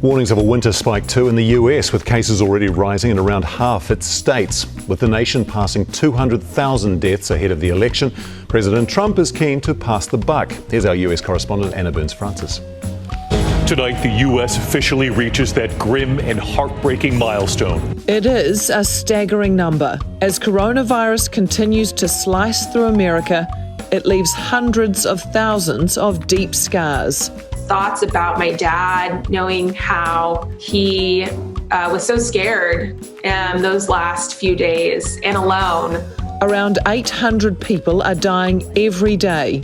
Warnings of a winter spike too in the US, with cases already rising in around half its states. With the nation passing 200,000 deaths ahead of the election, President Trump is keen to pass the buck. Here's our US correspondent Anna Burns-Francis. Tonight, the U.S. officially reaches that grim and heartbreaking milestone. It is a staggering number. As coronavirus continues to slice through America, it leaves hundreds of thousands of deep scars. Thoughts about my dad, knowing how he was so scared those last few days and alone. Around 800 people are dying every day,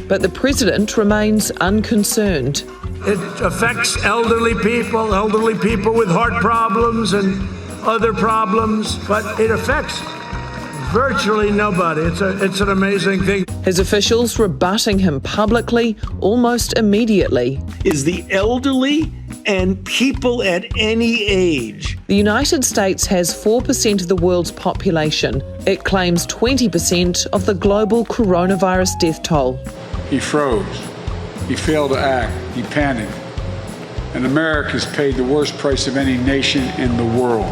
but the president remains unconcerned. It affects elderly people with heart problems and other problems, but it affects virtually nobody. It's an amazing thing. His officials rebutting him publicly almost immediately. Is the elderly and people at any age. The United States has 4% of the world's population. It claims 20% of the global coronavirus death toll. He froze. He failed to act. He panicked. And America's paid the worst price of any nation in the world.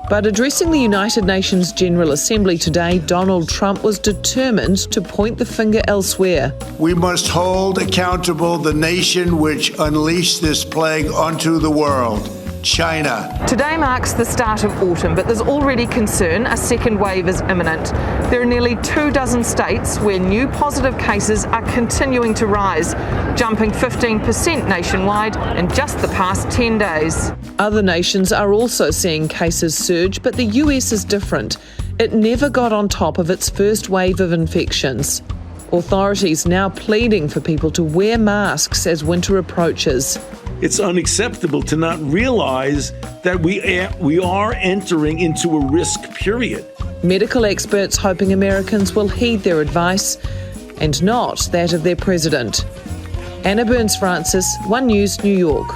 But addressing the United Nations General Assembly today, Donald Trump was determined to point the finger elsewhere. We must hold accountable the nation which unleashed this plague onto the world, China. Today marks the start of autumn, but there's already concern a second wave is imminent. There are nearly 24 states where new positive cases are continuing to rise, jumping 15% nationwide in just the past 10 days. Other nations are also seeing cases surge, but the US is different. It never got on top of its first wave of infections. Authorities now pleading for people to wear masks as winter approaches. It's unacceptable to not realize that we are entering into a risk period. Medical experts hoping Americans will heed their advice and not that of their president. Anna Burns-Francis, One News, New York.